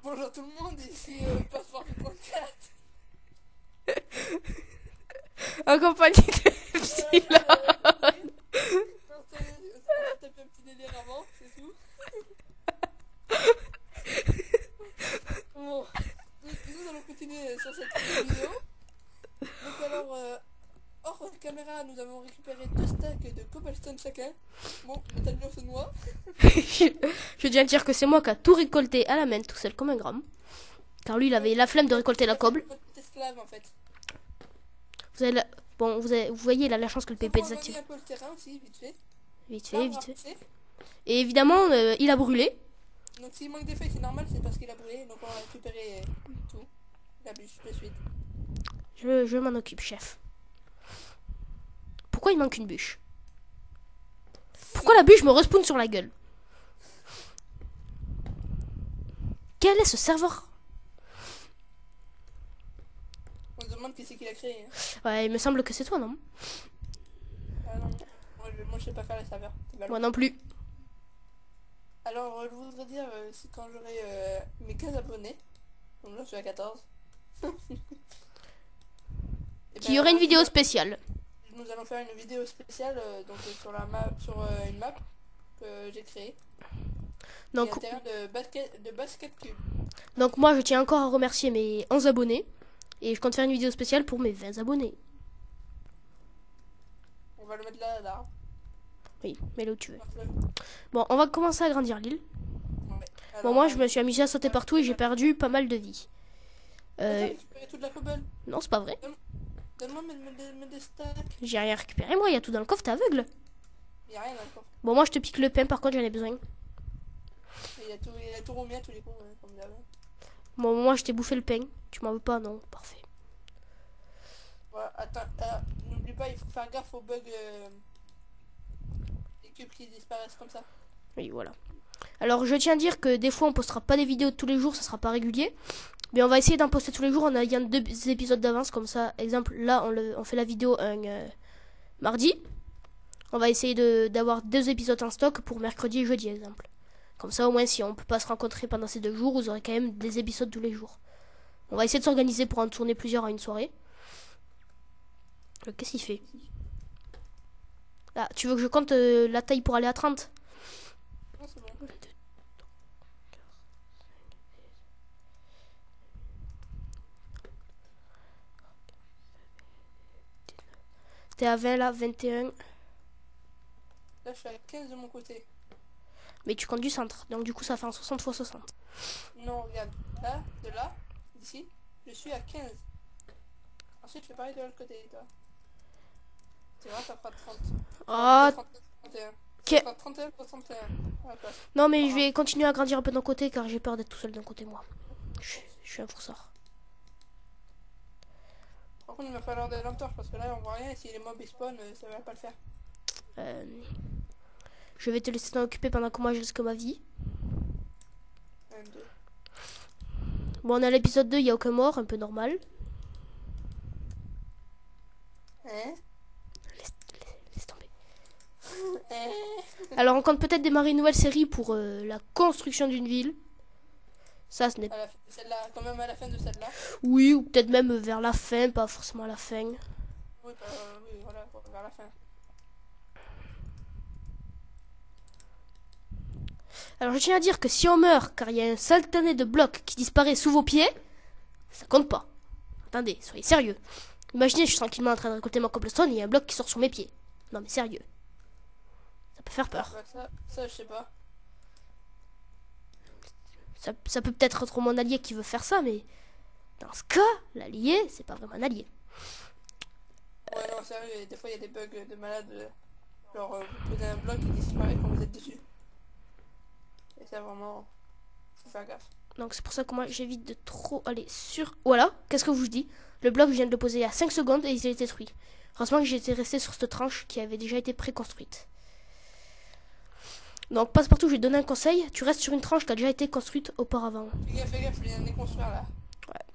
Bonjour tout le monde, ici Passeport du podcast. En compagnie de Epsilon. On s'est tapé un petit délire avant, c'est tout. Bon, nous allons continuer sur cette vidéo. Donc alors, hors caméra, nous avons récupéré 2 stacks de cobblestone chacun. Bon, Nathaniel se noie. Je viens de dire que c'est moi qui a tout récolté à la main, tout seul comme un gramme. Car lui, il avait la flemme de récolter la coble. Petit esclave en fait. Vous avez la... Bon, vous voyez, il a la chance que le PP On va désactive. gagner un peu le terrain aussi, vite fait. Vite Là, fait, on va vite fait. repasser. Et évidemment, il a brûlé. Donc s'il manque des feuilles, c'est normal, c'est parce qu'il a brûlé. Donc on va récupérer tout. La bûche de suite. Je m'en occupe, chef. Pourquoi il manque une bûche? Pourquoi la bûche me respawn sur la gueule? Quel est ce serveur? On se demande qui c'est qui l'a créé. Hein. Ouais, il me semble que c'est toi, non? Ah non, moi je sais pas faire les serveurs. Moi non plus. Alors je voudrais dire, c'est quand j'aurai mes 15 abonnés. Donc là je suis à 14. Et Qu'il y aurait une vidéo spéciale. Nous allons faire une vidéo spéciale sur la map, sur une map que j'ai créée. Donc, un terrain de basket cube. donc moi, je tiens encore à remercier mes 11 abonnés. Et je compte faire une vidéo spéciale pour mes 20 abonnés. On va le mettre là. Oui, mais là où tu veux. Ouais. Bon, on va commencer à agrandir l'île. Alors, Bon, moi, je me suis amusé à sauter partout et j'ai perdu pas mal de vie. Attends, récupérer toute la cobble. Non, c'est pas vrai. Donne-moi des stacks. J'ai rien récupéré, moi, il y a tout dans le coffre, t'es aveugle. Il y a rien dans le coffre. Bon, moi, je te pique le pain, par contre, j'en ai besoin. Il a tout remis à tous les cons, comme d'hab. Bon, moi, je t'ai bouffé le pain. Tu m'en veux pas, non? Parfait. Voilà, attends, n'oublie pas, il faut faire gaffe aux bugs. Les cubes qui disparaissent comme ça. Oui, voilà. Alors, je tiens à dire que des fois, on postera pas des vidéos tous les jours, ça sera pas régulier. Mais on va essayer d'en poster tous les jours en ayant 2 épisodes d'avance, comme ça. Exemple, là, on fait la vidéo un mardi. On va essayer d'avoir 2 épisodes en stock pour mercredi et jeudi, exemple. Comme ça, au moins, si on peut pas se rencontrer pendant ces 2 jours, vous aurez quand même des épisodes tous les jours. On va essayer de s'organiser pour en tourner plusieurs à une soirée. Qu'est-ce qu'il fait? Ah, tu veux que je compte la taille pour aller à 30? Non, c'est bon. T'es à 20 là, 21. Là, je suis à 15 de mon côté. Mais tu comptes du centre, donc du coup ça fait un 60 x 60. Non, regarde. Là, de là, d'ici, je suis à 15. Ensuite, je fais pareil de l'autre côté, toi. Tu vois, ça fera 30. Ah, 31. que... Ça fera 31, 61. À la place. Non mais je vais continuer à grandir un peu d'un côté car j'ai peur d'être tout seul d'un côté moi. Je suis un forceur. Par contre, il va falloir des lampes torches parce que là, on voit rien. Et si les mobs ils spawn, ça va pas le faire. Je vais te laisser t'en occuper pendant que moi je risque ma vie. 1, 2. Bon, on est à l'épisode 2, il n'y a aucun mort, un peu normal. Hein? Laisse tomber. Hein? Alors on compte peut-être démarrer une nouvelle série pour la construction d'une ville. Ça, ce n'est pas... Celle-là, quand même à la fin de celle-là. Oui, ou peut-être même vers la fin, pas forcément à la fin. Oui, oui, voilà, vers la fin. Alors je tiens à dire que si on meurt car il y a un satané de blocs qui disparaît sous vos pieds, ça compte pas. Attendez, soyez sérieux. Imaginez, je suis tranquillement en train de récolter ma cobblestone et il y a un bloc qui sort sous mes pieds. Non mais sérieux. Ça peut faire peur. Ça, je sais pas. Ça peut peut-être être mon allié qui veut faire ça, mais dans ce cas, l'allié, c'est pas vraiment un allié. Ouais, non, sérieux, des fois il y a des bugs de malade. Genre, vous posez un bloc qui disparaît quand vous êtes dessus. Et ça, vraiment, faut faire gaffe. Donc c'est pour ça que moi j'évite de trop aller sur... Voilà, qu'est-ce que je vous dis? Le bloc, je viens de le poser il y a 5 secondes et il est détruit. Heureusement que j'étais resté sur cette tranche qui avait déjà été préconstruite. Donc passe-partout, je vais te donner un conseil. Tu restes sur une tranche qui a déjà été construite auparavant. Fais gaffe, il y a un déconstruire là. Ouais.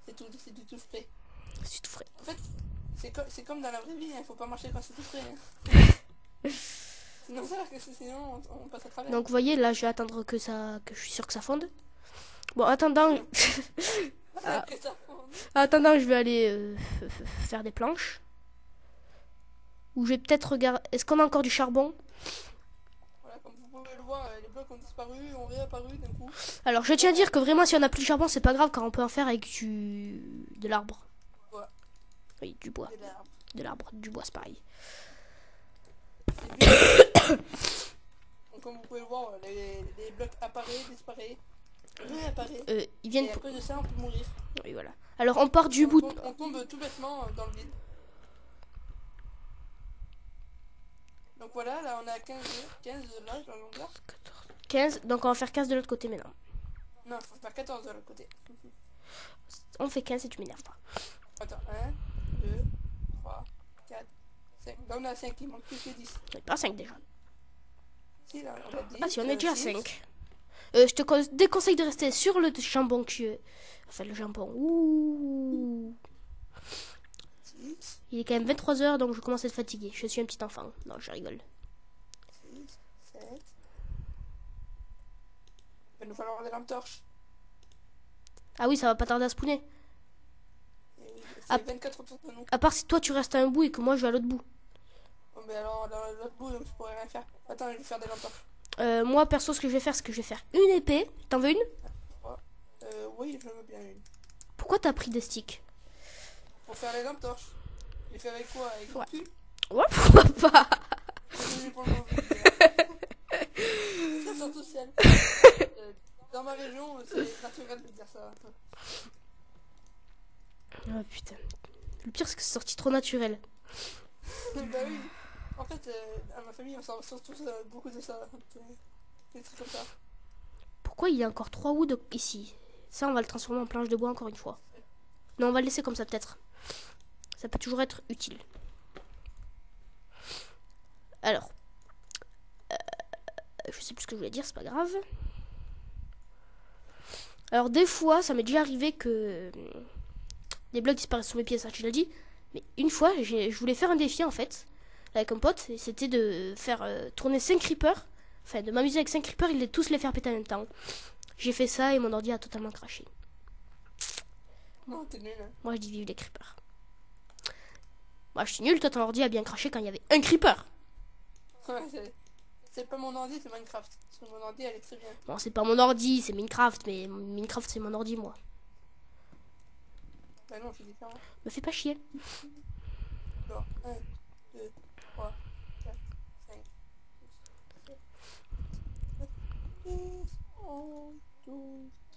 C'est du tout frais. C'est tout frais. En fait, c'est comme dans la vraie vie, hein, faut pas marcher quand c'est tout frais. Hein. Sinon, ça, sinon on passe à travers. Donc vous voyez, là je vais attendre que je suis sûr que ça fonde. Bon, attendant, Ah, que ça fonde. attendant, je vais aller faire des planches. Ou je vais peut-être regarder. Est-ce qu'on a encore du charbon? Voilà, comme vous pouvez le voir, les blocs ont disparu, ont réapparu d'un coup. Alors je tiens à dire que vraiment si on a plus de charbon, c'est pas grave car on peut en faire avec de l'arbre. Ouais. Oui, du bois. De l'arbre. De l'arbre, du bois, c'est pareil. Donc, comme vous pouvez le voir, les blocs apparaissent, disparaissent, réapparaissent. Ils viennent Et à cause de ça, on peut mourir. Oui, voilà. Alors on part du bout. On tombe tout bêtement dans le vide. Donc voilà, là on a 15 de là, la longueur. 15, donc on va faire 15 de l'autre côté maintenant. Non, il faut faire 14 de l'autre côté. On fait 15 et tu m'énerves pas. Attends, 1, 2, 3, 4, 5. Là on a 5, il manque plus que 10. On est pas 5 déjà. Si, là on a 10. Ah si, on est déjà à 5. Je te déconseille de rester sur le jambon Enfin, le jambon. Ouh. 6, Il est quand même 23h, donc je commence à être fatigué. Je suis un petit enfant. Non, je rigole. 6, 7. Il va nous falloir des lampes torches. Ah oui, ça va pas tarder à spawner. C'est 24 autour de nous. À part si toi tu restes à un bout et que moi je vais à l'autre bout. Oh, mais alors, dans l'autre bout, je pourrais rien faire. Attends, je vais faire des lampes torches. Moi, perso, ce que je vais faire, c'est que je vais faire une épée. T'en veux une? Oui, je veux bien une. Pourquoi t'as pris des sticks? Pour faire les lampes torches. Je les fais avec quoi? Avec le cul? Ouais, pourquoi pas? Désolé pour le mauvais. Ça sort tout seul. Dans ma région, c'est naturel de dire ça. Oh putain. Le pire, c'est que c'est sorti trop naturel. Bah oui. En fait, à ma famille, on s'en sort tous beaucoup de ça. Des trucs comme ça. Pourquoi il y a encore 3 wood ici? Ça, on va le transformer en planche de bois encore une fois. Non, on va le laisser comme ça peut-être. Ça peut toujours être utile. Alors. Je sais plus ce que je voulais dire, c'est pas grave. Alors des fois, ça m'est déjà arrivé que des blocs disparaissent sous mes pieds, ça je l'ai dit. Mais une fois, je voulais faire un défi en fait, avec un pote, et c'était de faire tourner 5 creepers. Enfin, de m'amuser avec 5 creepers et tous les faire péter en même temps. J'ai fait ça et mon ordi a totalement craché. Non, t'es nul. Moi je dis vive les creepers. Moi je suis nul, toi ton ordi a bien craché quand il y avait un creeper. Ouais, c'est pas mon ordi, c'est Minecraft. Parce que mon ordi, elle est très bien. Bon, c'est pas mon ordi, c'est Minecraft, mais Minecraft c'est mon ordi moi. Bah non, c'est différent. Me fais pas chier. Alors, 1, 2, 3, 4, 5, 6, 7, 8, 9, 10, 11, 12,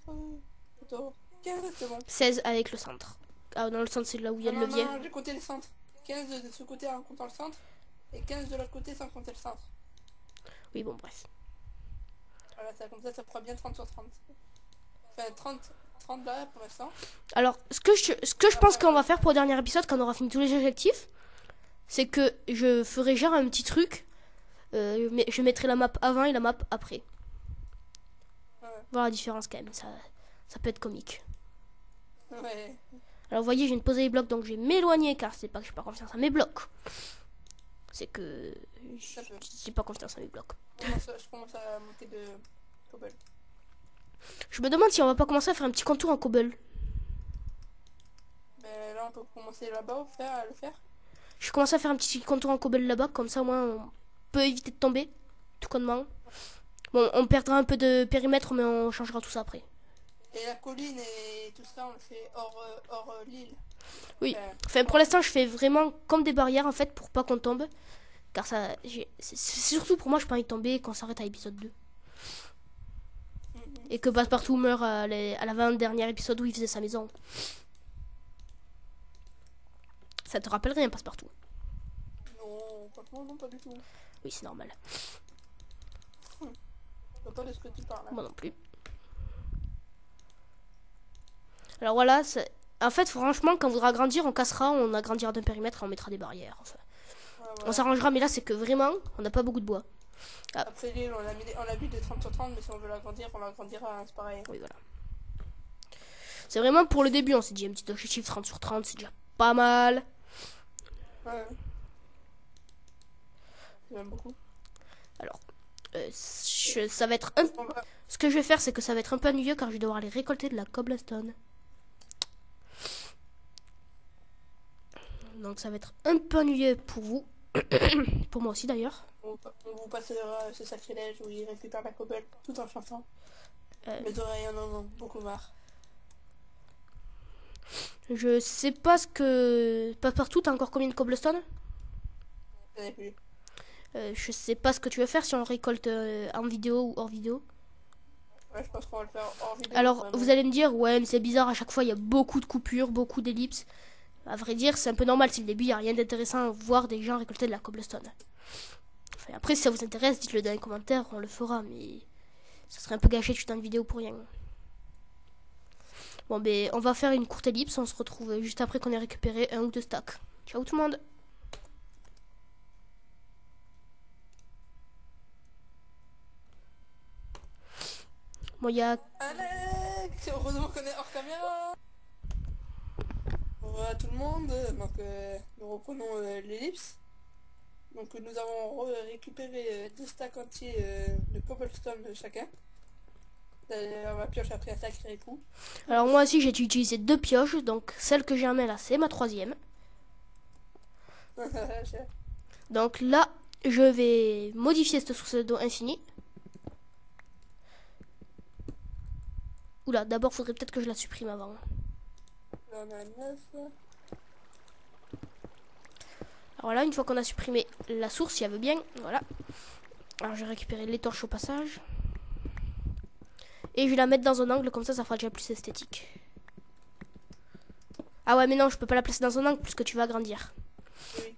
13, 14, 15, c'est bon. 16 avec le centre. Ah, dans le centre, c'est là où il y a le levier. Non, j'ai compté les centres. 15 de ce côté en comptant le centre. Et 15 de l'autre côté sans compter le centre. Oui, bon, bref. Voilà, ça, comme ça fera bien 30 sur 30. Enfin, 30 là pour l'instant. Alors, ce que je pense qu'on va faire pour le dernier épisode, quand on aura fini tous les objectifs, c'est que je ferai genre un petit truc. Je mettrai la map avant et la map après. Ouais. Voir la différence quand même, ça peut être comique. Ouais. Alors, vous voyez, j'ai posé les blocs, donc je vais m'éloigner, car c'est pas que j'ai pas confiance à mes blocs. C'est que j'ai pas confiance à mes blocs. Je commence à monter de cobble. Je me demande si on va pas commencer à faire un petit contour en cobble. Mais là, on peut commencer là-bas à le faire. Je vais commencer à faire un petit contour en cobble là-bas, comme ça au moins on peut éviter de tomber. Tout connement. Bon, on perdra un peu de périmètre, mais on changera tout ça après. Et la colline et tout ça, on le fait hors l'île. Oui. Enfin, pour l'instant, je fais vraiment comme des barrières en fait pour pas qu'on tombe. Car ça, c'est surtout pour moi, je pas envie de tomber quand on s'arrête à l'épisode 2. Et que Passepartout meurt à la 20e épisode où il faisait sa maison. Ça te rappelle rien, Passepartout? Non, franchement, non, pas du tout. Oui, c'est normal. Je vois pas de ce que tu parles. Moi non plus. Alors voilà, en fait, franchement, quand on voudra agrandir, on cassera, on agrandira d'un périmètre et on mettra des barrières. Enfin, ouais, voilà. On s'arrangera, mais là, c'est que vraiment, on n'a pas beaucoup de bois. Ah. Après l'île, on l'a mis de 30 sur 30, mais si on veut l'agrandir, on l'agrandira, hein, c'est pareil. Oui, voilà. C'est vraiment pour le début, on s'est dit un petit objectif 30 sur 30, c'est déjà pas mal. Ouais. C'est même beaucoup. Ça va être un... Ce que je vais faire, c'est que ça va être un peu ennuyeux car je vais devoir aller récolter de la cobblestone. Donc ça va être un peu ennuyeux pour vous. Pour moi aussi d'ailleurs. On vous passera ce sacrilège où il récupère la cobble tout en chantant. Mes oreilles en ont beaucoup marre. Je sais pas ce que... Pas partout, t'as encore combien de cobblestone? Je n'ai plus. Je sais pas ce que tu veux faire si on récolte en vidéo ou hors vidéo. Ouais, je pense qu'on va le faire hors vidéo. Alors, vous allez me dire, ouais, mais c'est bizarre, à chaque fois, il y a beaucoup de coupures, beaucoup d'ellipses. À vrai dire, c'est un peu normal, c'est le début, il n'y a rien d'intéressant à voir des gens récolter de la cobblestone. Enfin, après, si ça vous intéresse, dites-le dans les commentaires, on le fera, mais ça serait un peu gâché de shooter une vidéo pour rien. Bon, ben, on va faire une courte ellipse, on se retrouve juste après qu'on ait récupéré 1 ou 2 stacks. Ciao tout le monde! Bon, il y a... Alex, heureusement qu'on est hors caméra. Bonjour à tout le monde, donc nous reprenons l'ellipse. Donc nous avons récupéré 2 stacks entiers de cobblestone chacun. Ma pioche a pris un sacré coup. Alors moi aussi j'ai utilisé 2 pioches, donc celle que j'ai en main là c'est ma 3e. Donc là je vais modifier cette source d'eau infinie. Oula, d'abord faudrait peut-être que je la supprime avant. Là, on a 9. Alors voilà, une fois qu'on a supprimé la source, si elle veut bien, voilà. Alors je vais récupérer les torches au passage. Et je vais la mettre dans un angle, comme ça fera déjà plus esthétique. Ah ouais, mais non, je peux pas la placer dans un angle puisque tu vas agrandir. Oui.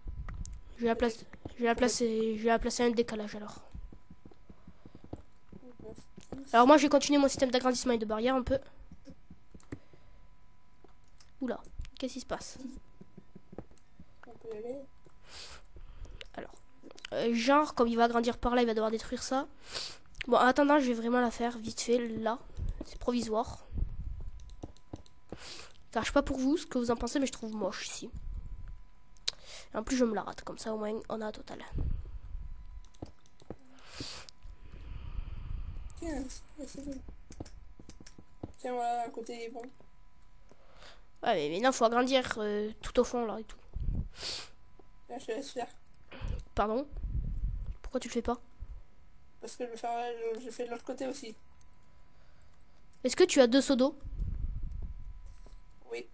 Je vais la placer à un décalage alors. Alors moi, je vais continuer mon système d'agrandissement et de barrière un peu. Oula, qu'est-ce qui se passe? On peut y aller. Alors, genre, comme il va agrandir par là, il va devoir détruire ça. Bon, en attendant, je vais vraiment la faire vite fait, là. C'est provisoire. Enfin, je sais pas pour vous ce que vous en pensez, mais je trouve moche ici. Et en plus, je me la rate, comme ça au moins, on a un total. Tiens, c'est bon. Tiens, voilà, un côté est bon. Ouais, mais maintenant, faut agrandir tout au fond, là, et tout. Là, je te laisse faire. Pardon? Pourquoi tu le fais pas? Parce que je fais de l'autre côté aussi. Est-ce que tu as 2 seaux d'eau? Oui.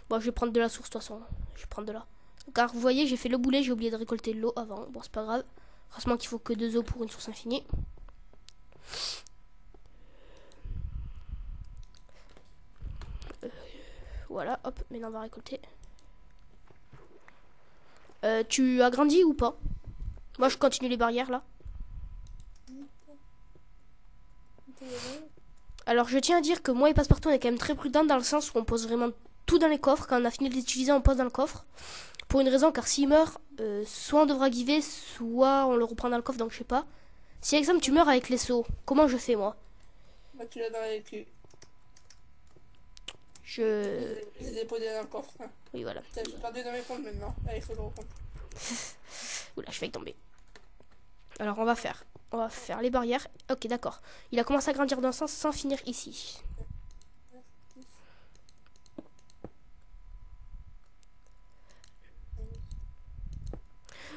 Bon, je vais prendre de la source, de toute façon. Je vais prendre de là. Car vous voyez, j'ai fait le boulet, j'ai oublié de récolter l'eau avant. Bon, c'est pas grave. Heureusement qu'il faut que 2 eaux pour une source infinie. Voilà, hop, maintenant on va récolter. Tu as grandi ou pas? Moi, je continue les barrières, là. Alors, je tiens à dire que moi et Passepartout, on est quand même très prudent dans le sens où on pose vraiment tout dans les coffres. Quand on a fini de l'utiliser, on pose dans le coffre. Pour une raison, car s'il meurt, soit on devra giver, soit on le reprend dans le coffre, donc je sais pas. Si, exemple, tu meurs avec les seaux, comment je fais, moi? Bah, tu l'as dans les culs. Je les ai déposés dans le coffre. Hein. Oui, voilà. J'ai perdu dans mes comptes maintenant. Là, il faut le reprendre. Oula, je vais tomber. Alors, on va faire les barrières. Ok, d'accord. Il a commencé à grandir dans le sens sans finir ici.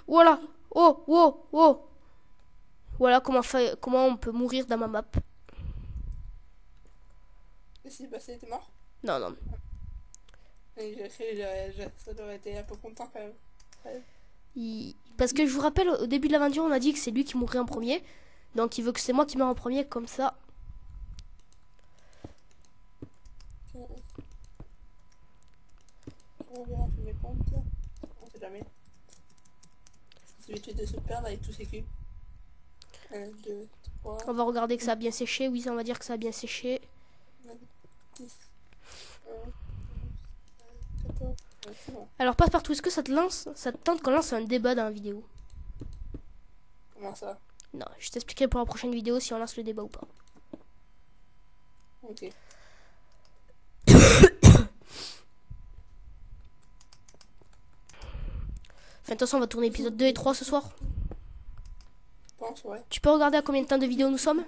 Voilà. Oh, oh, oh. Voilà comment on peut mourir dans ma map. Qu'est-ce qui s'est passé? T'es mort? Non, non. Ça aurait été un peu content quand même. Ouais. Parce que je vous rappelle, au début de l'aventure, on a dit que c'est lui qui mourrait en premier. Donc il veut que c'est moi qui meure en premier, comme ça. On verra tous mes comptes. On sait jamais. Je vais de se perdre avec tous ces cubes. 1, 2, 3. On va regarder que ça a bien séché. Oui, ça, on va dire que ça a bien séché. 10, 14. C'est bon. Alors, Passepartout, est-ce que ça te tente qu'on lance un débat dans la vidéo? Comment ça? Non, je t'expliquerai pour la prochaine vidéo si on lance le débat ou pas. Ok. Enfin, de toute façon, on va tourner épisode 2 et 3 ce soir. Pas pense, ouais. Tu peux regarder à combien de temps de vidéo nous sommes?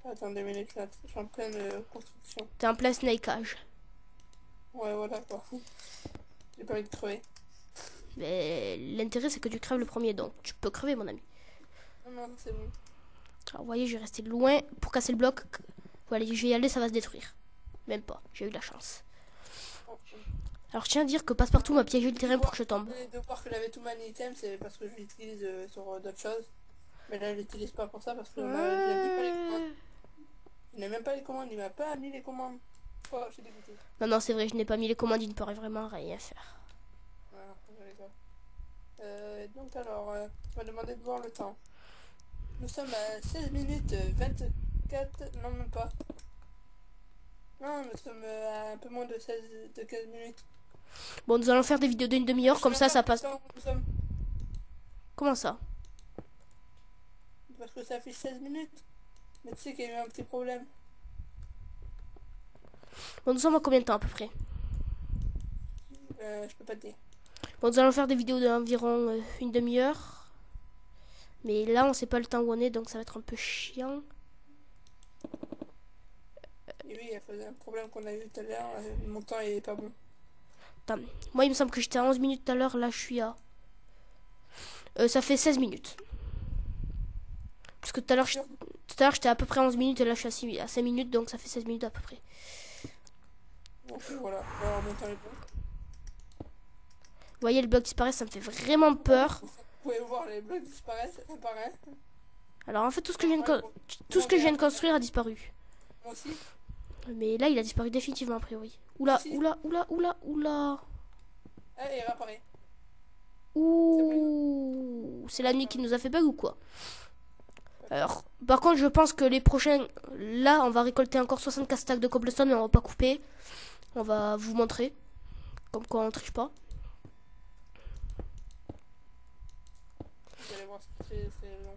Attends 2 minutes là, je suis en pleine construction. T'es en plein snakeage. Ouais, voilà quoi. J'ai pas envie de crever. Mais l'intérêt c'est que tu crèves le premier, donc tu peux crever mon ami. Non, non, c'est bon. Alors vous voyez, je vais rester loin pour casser le bloc. Voilà, je vais y aller, ça va se détruire. Même pas, j'ai eu de la chance. Alors je tiens à dire que Passepartout m'a piégé le terrain pour que je tombe. De voir que j'avais tout mon item, c'est parce que je l'utilise sur d'autres choses. Mais là, je l'utilise pas pour ça parce que il n'a même pas les commandes. Il m'a pas mis les commandes. Oh, je suis dégoûté. Non, non, c'est vrai, je n'ai pas mis les commandes, il ne pourrait vraiment rien faire. Voilà, je rigole. Donc alors, on va demander de voir le temps. Nous sommes à 16 minutes 24... Non, même pas. Non, nous sommes à un peu moins de 16... de 15 minutes. Bon, nous allons faire des vidéos d'une demi-heure, comme ça passe. Comment ça? Parce que ça fait 16 minutes. Mais tu sais qu'il y a eu un petit problème. Bon, nous sommes à combien de temps à peu près? Je peux pas te dire. Bon, nous allons faire des vidéos d'environ une demi-heure. Mais là, on sait pas le temps où on est, donc ça va être un peu chiant. Et oui, il y a un problème qu'on a eu tout à l'heure. Mon temps est pas bon. Attends, moi, il me semble que j'étais à 11 minutes tout à l'heure. Là, je suis à... ça fait 16 minutes. Parce que tout à l'heure, j'étais à peu près à 11 minutes et là, je suis à 5 minutes, donc ça fait 16 minutes à peu près. Donc voilà, alors mon temps est bon. Vous voyez, le bloc disparaît, ça me fait vraiment peur. Vous pouvez voir les blocs disparaître un par un. Alors en fait, tout ce que je viens de construire a disparu. Moi aussi. Mais là, il a disparu définitivement a priori. Oula, oula, oula, oula, oula. Ah, il réapparaît. Ouh, c'est la nuit qui nous a fait bug ou quoi? Alors, par contre, je pense que les prochains... Là, on va récolter encore 64 stacks de cobblestone, mais on va pas couper. On va vous montrer. Comme quoi, on triche pas. Vous allez voir ce que c'est long.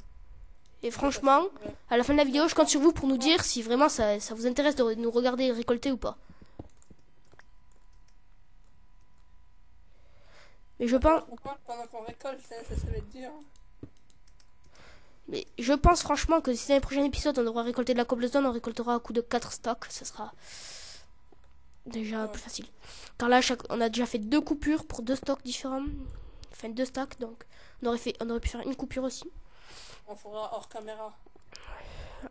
Et franchement, à la fin de la vidéo, je compte sur vous pour nous dire si vraiment ça vous intéresse de nous regarder récolter ou pas. Mais je pense... Pendant qu'on récolte, ça va être dur. Mais je pense franchement que si dans les prochains épisodes on devra récolter de la cobblestone, on récoltera à coup de 4 stocks. Ce sera déjà plus facile. Car là, on a déjà fait 2 coupures pour 2 stocks différents. Enfin, 2 stacks, donc on aurait pu faire une coupure aussi. On fera hors caméra.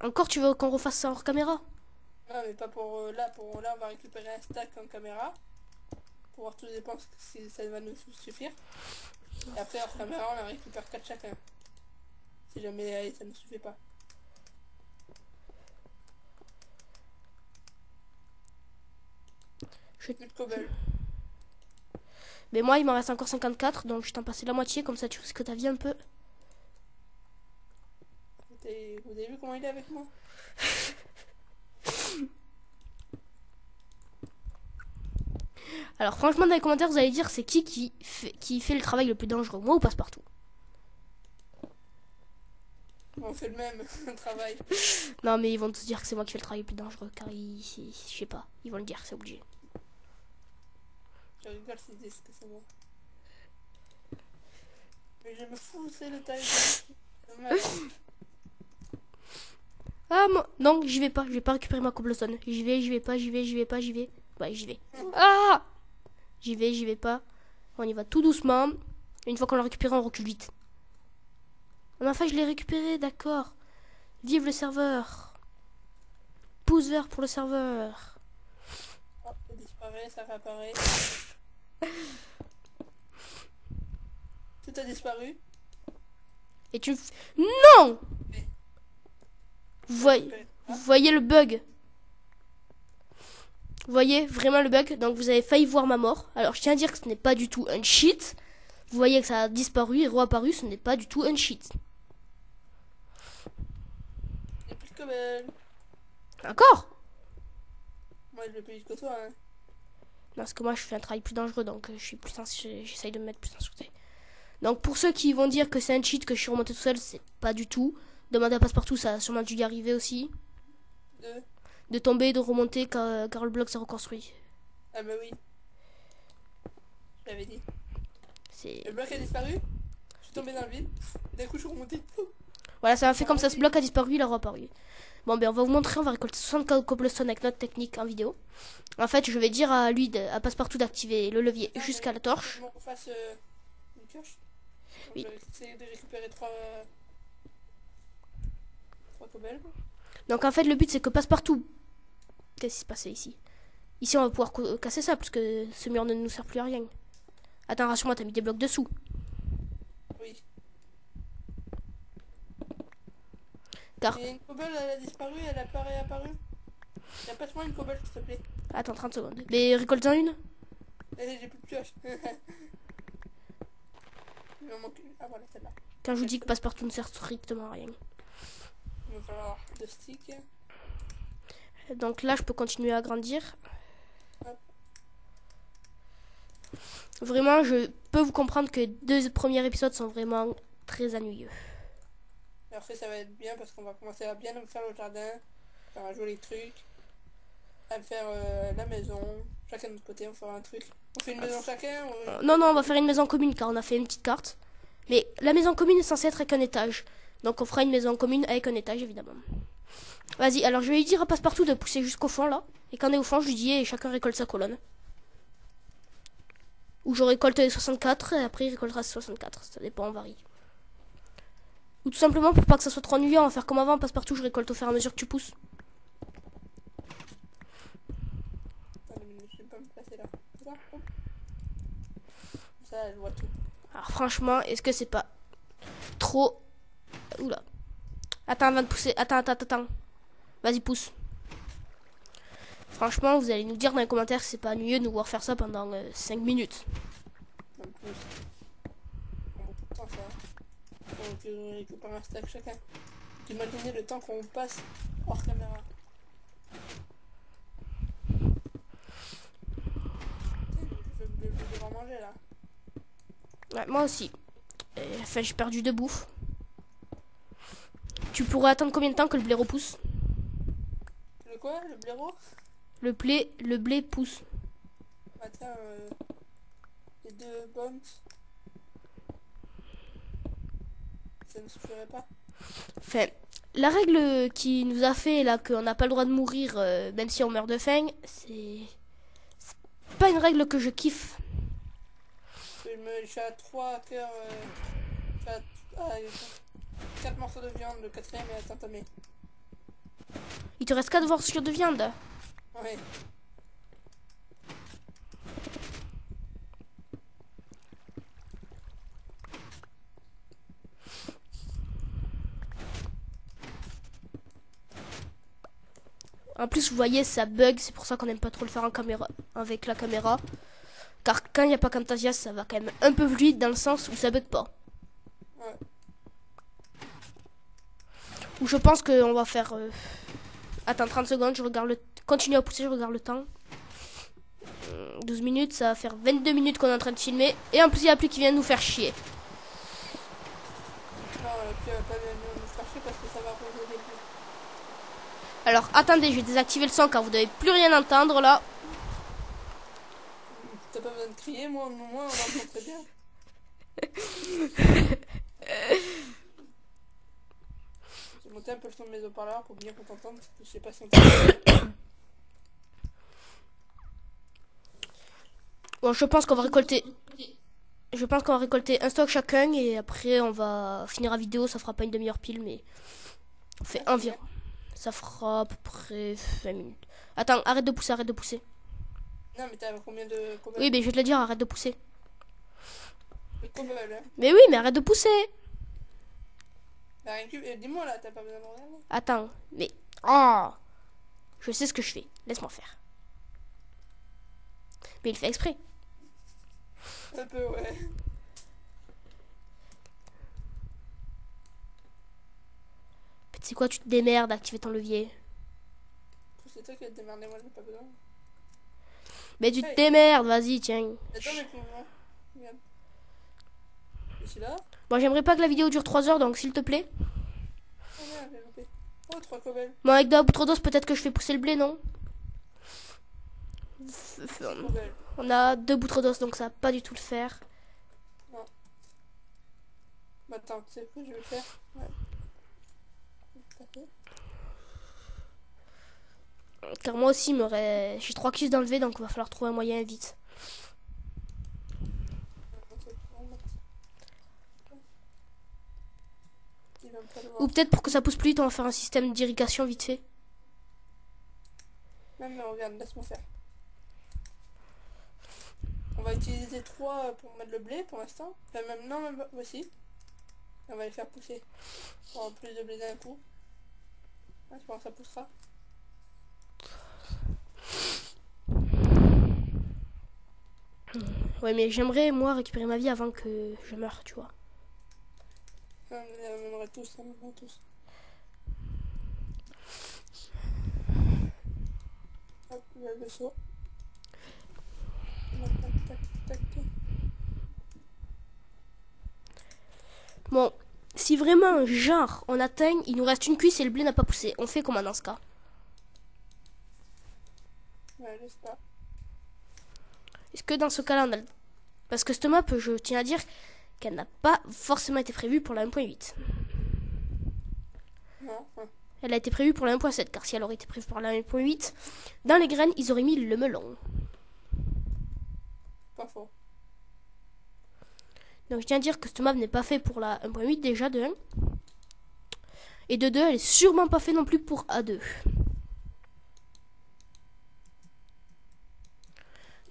Encore, tu veux qu'on refasse ça hors caméra? Non, mais pas pour là. Pour là, on va récupérer un stack en caméra. Pour voir tous les dépenses si ça va nous suffire. Et après, hors caméra, on en récupère 4 chacun. Si jamais ça ne suffit pas. Plus de cobble. Mais moi, il m'en reste encore 54, donc je t'en passe la moitié, comme ça tu risques ta vie un peu. Vous avez vu comment il est avec moi? Alors franchement, dans les commentaires, vous allez dire c'est qui fait le travail le plus dangereux, moi ou Passepartout? On fait le même travail. Non, mais ils vont tous dire que c'est moi qui fais le travail le plus dangereux, car je sais pas, ils vont le dire, c'est obligé. Je rigole s'ils disent que c'est moi. Mais je me fous, c'est le taille. Ah, moi, non, j'y vais pas, je vais pas récupérer ma cobblestone. J'y vais pas, j'y vais. Ouais, j'y vais. Ah! J'y vais pas. On y va tout doucement. Une fois qu'on l'a récupéré, on recule vite. Enfin, je l'ai récupéré, d'accord. Vive le serveur. Pouce vert pour le serveur. Oh, ça disparaît, ça réapparaît. Tout a disparu. Et tu... Non! Vous voyez le bug? Vous voyez vraiment le bug? Donc vous avez failli voir ma mort. Alors je tiens à dire que ce n'est pas du tout un cheat. Vous voyez que ça a disparu et reapparu. Ce n'est pas du tout un cheat. Il n'y a plus de cobble. Encore? Moi je vais plus vite que toi. Hein. Non, parce que moi je fais un travail plus dangereux. Donc j'essaye de me mettre plus en sûreté. Donc pour ceux qui vont dire que c'est un cheat, que je suis remonté tout seul, c'est pas du tout. Demandez à Passepartout, ça a sûrement dû y arriver aussi. De tomber, de remonter car le bloc s'est reconstruit. Ah bah oui. Je l'avais dit. C'est... Le bloc a disparu. Je suis tombé dans le vide. D'un coup je suis remonté. Voilà, ça a fait comme ça. Ce bloc a disparu, il a reapparu. Bon, ben on va vous montrer. On va récolter 64 cobblestone avec notre technique en vidéo. En fait, je vais dire à lui, à Passepartout, d'activer le levier jusqu'à la torche. On fasse une pioche. Oui. Je vais essayer de récupérer 3 cobbles. Donc en fait, le but c'est que Passepartout. Qu'est-ce qui se passait ici? Ici, on va pouvoir casser ça parce que ce mur ne nous sert plus à rien. Attends, rassure-moi, t'as mis des blocs dessous. Oui. Car... Et une cobble, elle a disparu, elle a pas réapparu. Y'a pas moi une cobble, s'il te plaît. Attends, 30 secondes. Mais récolte-en une. J'ai plus de pioche. Il me manque une. Ah voilà, celle-là. Quand je vous dis que Passepartout ne sert strictement à rien. Il va falloir 2 sticks. Donc là, je peux continuer à grandir. Hop. Vraiment, je peux vous comprendre que les 2 premiers épisodes sont vraiment très ennuyeux. Et après, ça va être bien parce qu'on va commencer à bien me faire le jardin, faire un joli truc, à me faire la maison, chacun de notre côté, on fera un truc. On fait une maison chacun Non, on va faire une maison commune car on a fait une petite carte. Mais la maison commune est censée être avec un étage. Donc on fera une maison commune avec un étage, évidemment. Vas-y, alors je vais lui dire à Passepartout de pousser jusqu'au fond, là. Et quand on est au fond, je lui dis, et chacun récolte sa colonne. Ou je récolte les 64, et après il récoltera ses 64. Ça dépend, on varie. Ou tout simplement, pour pas que ça soit trop ennuyant, on va faire comme avant, Passepartout, je récolte au fur et à mesure que tu pousses. Attends, je vais pas me placer là. Ça, hop. Ça, elle voit tout. Alors franchement, est-ce que c'est pas trop... Oula. Attends, avant de pousser. Attends. Vas-y, pousse. Franchement, vous allez nous dire dans les commentaires si c'est pas ennuyeux de nous voir faire ça pendant 5 minutes. En plus. On a beaucoup de temps, ça. Faut que je récupère un stack chacun. Imaginez le temps qu'on passe hors caméra. Je vais devoir manger là. Ouais, moi aussi. Enfin, j'ai perdu de bouffe. Tu pourrais attendre combien de temps que le blé repousse? Le quoi? Le blaireau? Le blé pousse. Attends, les 2 bombes. Ça ne suffirait pas. Enfin, la règle qui nous a fait là qu'on n'a pas le droit de mourir même si on meurt de faim, c'est pas une règle que je kiffe. Je suis à 3 cœurs. Je suis à 4 morceaux de viande, le 4ème est à t'entamer. Il te reste 4 morceaux de viande. Ouais. En plus, vous voyez, ça bug. C'est pour ça qu'on n'aime pas trop le faire en caméra, avec la caméra. Car quand il n'y a pas Camtasia, ça va quand même un peu fluide dans le sens où ça bug pas. Ouais. Ou je pense qu'on va faire... Attends, 30 secondes, je regarde le... Continue à pousser, je regarde le temps. 12 minutes, ça va faire 22 minutes qu'on est en train de filmer. Et en plus, il y a la pluie qui vient de nous faire chier. Non, la pluie va pas nous faire chier parce que ça va arroser les pluies. Alors, attendez, je vais désactiver le son car vous devez plus rien entendre là. T'as pas besoin de crier, moi on entend très bien. J'ai monté un peu le son de mes haut-parleurs pour bien qu'on t'entende, parce que je sais pas si on t'entend. Bon, je pense qu'on va récolter... Je pense qu'on va récolter un stock chacun et après on va finir la vidéo. Ça fera pas une demi-heure pile, mais on fait environ. Ça fera à peu près 20 minutes. Attends, arrête de pousser, arrête de pousser. Non, mais t'as combien de cobbles? Oui, mais je vais te le dire, arrête de pousser. Les cobbles, hein. Mais oui, mais arrête de pousser. Bah, dis-moi là, t'as pas besoin de regarder. Attends, mais... Oh, je sais ce que je fais. Laisse-moi faire. Mais il fait exprès. Un peu, ouais. C'est quoi, tu te démerdes, activer ton levier. C'est toi qui vas te démerder, moi j'ai pas besoin. Mais tu te démerdes, vas-y, tiens. Attends, mais pour moi. Regarde. Ici là. Bon, j'aimerais pas que la vidéo dure 3 heures, donc s'il te plaît. Oh merde, j'ai loupé. Oh, 3 cobbles. Bon, avec de la poudre d'os, peut-être que je fais pousser le blé, non? Cobbles. On a 2 boutres d'os, donc ça va pas du tout le faire. Non. Bah attends, tu sais ce que je vais faire? Ouais. Car moi aussi, j'ai 3 kills d'enlever, donc il va falloir trouver un moyen vite. Ou peut-être pour que ça pousse plus vite, on va faire un système d'irrigation vite fait. Même, regarde, laisse-moi faire. On va utiliser 3 pour mettre le blé pour l'instant. Enfin, même, non, même voici. On va les faire pousser. Pour avoir plus de blé d'un coup. Ouais, je pense que ça poussera. Ouais, mais j'aimerais, moi, récupérer ma vie avant que je meure, tu vois. On aimerait tous, on aimerait tous. Hop, le saut. Tac, tac, tac, tac. Bon, si vraiment, genre, on atteint, il nous reste une cuisse et le blé n'a pas poussé. On fait comment dans ce cas? Ouais, je sais pas. Est-ce que dans ce cas-là, on a... Parce que cette map, je tiens à dire qu'elle n'a pas forcément été prévue pour la 1.8. Non, ouais. Elle a été prévue pour la 1.7, car si elle aurait été prévue pour la 1.8, dans les graines, ils auraient mis le melon. Pas faux. Donc je tiens à dire que cette map n'est pas faite pour la 1.8 déjà, de 1. Et de 2, elle est sûrement pas faite non plus pour A2.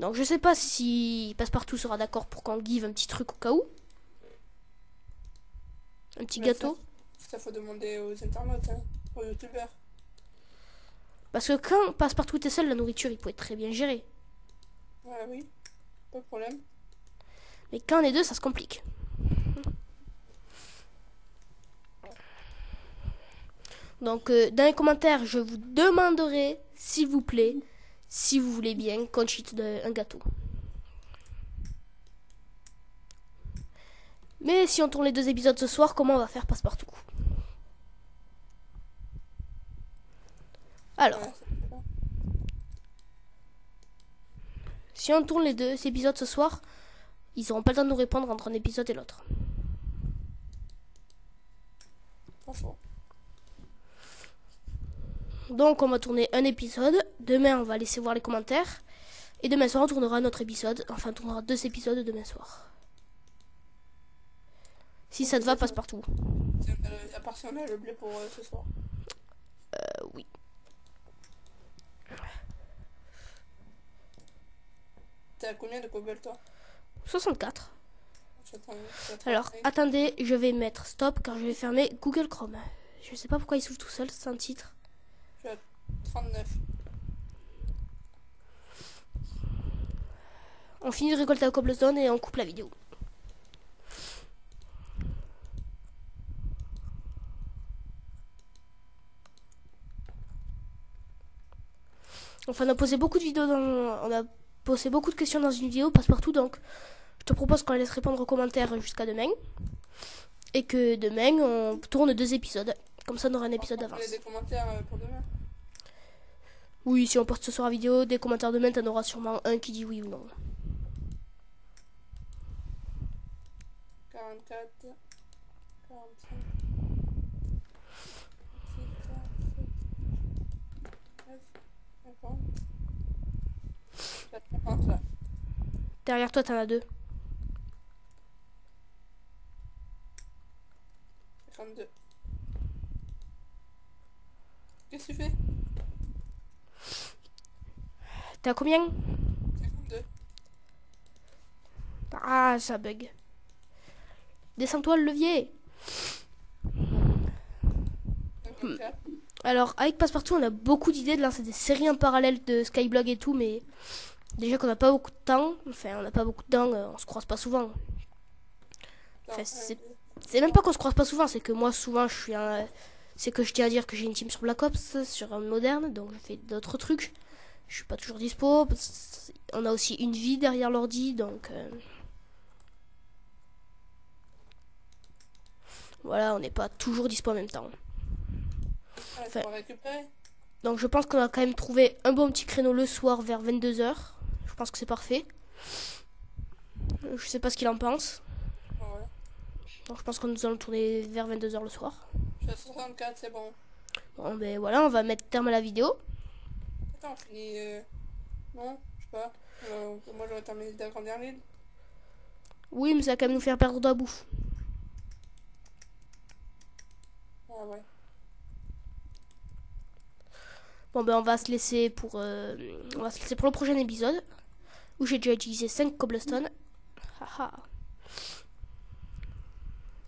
Donc je sais pas si Passepartout sera d'accord pour qu'on give un petit truc au cas où. Un petit gâteau. Ça faut demander aux internautes, hein, aux youtubeurs. Parce que quand Passepartout était seul, la nourriture, il pouvait très bien gérer. Ouais, oui, pas de problème. Mais quand on est deux, ça se complique. Donc dans les commentaires, je vous demanderai, s'il vous plaît, si vous voulez bien, qu'on cheat un gâteau. Mais si on tourne les 2 épisodes ce soir, comment on va faire Passepartout? Alors, Ouais, si on tourne les 2 épisodes ce soir, ils n'auront pas le temps de nous répondre entre un épisode et l'autre. pas faux. Donc on va tourner un épisode. Demain, on va laisser voir les commentaires. Et demain soir, on tournera un autre épisode. Enfin, on tournera 2 épisodes demain soir. Si ça te va, Passepartout. À part si on a le blé pour ce soir. Oui. T'es à combien de cobble, toi? 64. J'attends Alors, 35. attendez, je vais mettre stop car je vais fermer Google Chrome. Je sais pas pourquoi il s'ouvre tout seul, c'est un titre. Je suis à 39. On finit de récolter la cobblestone et on coupe la vidéo. Enfin, on a posé beaucoup de vidéos on a posé beaucoup de questions dans une vidéo, Passepartout, donc je te propose qu'on la laisse répondre aux commentaires jusqu'à demain. Et que demain, on tourne 2 épisodes. Comme ça, on aura un épisode d'avance. Des commentaires pour demain. Oui, si on poste ce soir la vidéo, des commentaires demain, t'en auras sûrement un qui dit oui ou non. 44, 45, 50. J'ai à 30 là. Derrière toi, t'en as 2. 52. Qu'est-ce que tu fais? T'es à combien? 52. Ah, ça bug. Descends-toi le levier. 54. Alors, avec Passepartout, on a beaucoup d'idées de lancer des séries en parallèle de Skyblog et tout, mais déjà qu'on n'a pas beaucoup de temps, enfin, on n'a pas beaucoup de temps, on se croise pas souvent. Enfin, c'est même pas qu'on se croise pas souvent, c'est que moi, souvent, c'est que je tiens à dire que j'ai une team sur Black Ops, sur un moderne, donc je fais d'autres trucs. Je suis pas toujours dispo. On a aussi une vie derrière l'ordi, donc voilà, on n'est pas toujours dispo en même temps. Enfin, récupérer. Donc je pense qu'on a quand même trouvé un bon petit créneau le soir vers 22h. Je pense que c'est parfait. Je sais pas ce qu'il en pense. Ouais. Donc je pense que nous allons tourner vers 22h le soir. Je suis à 64, c'est bon. Bon, ben voilà, on va mettre terme à la vidéo. Attends, on finit... Non, je sais pas. Moi, j'aurais terminé d'agrandir l'île. Oui, mais ça va quand même nous faire perdre de la bouffe. Ah ouais. Bon, ben on va se laisser pour, le prochain épisode. Où j'ai déjà utilisé 5 cobblestone. Haha.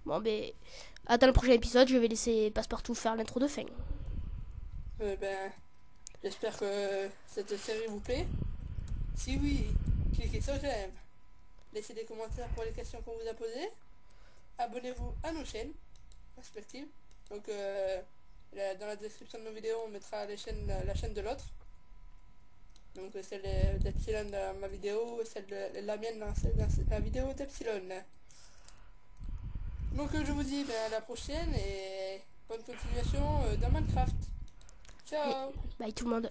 Bon, ben... Attends le prochain épisode, je vais laisser Passepartout faire l'intro de fin. Ben, j'espère que cette série vous plaît. Si oui, cliquez sur j'aime. Laissez des commentaires pour les questions qu'on vous a posées. Abonnez-vous à nos chaînes respectives. Donc, dans la description de nos vidéos, on mettra la chaîne de l'autre. Donc, celle d'Epsilon dans ma vidéo, celle de la mienne dans la vidéo d'Epsilon. Donc, je vous dis à la prochaine et bonne continuation dans Minecraft. Ciao! Bye tout le monde.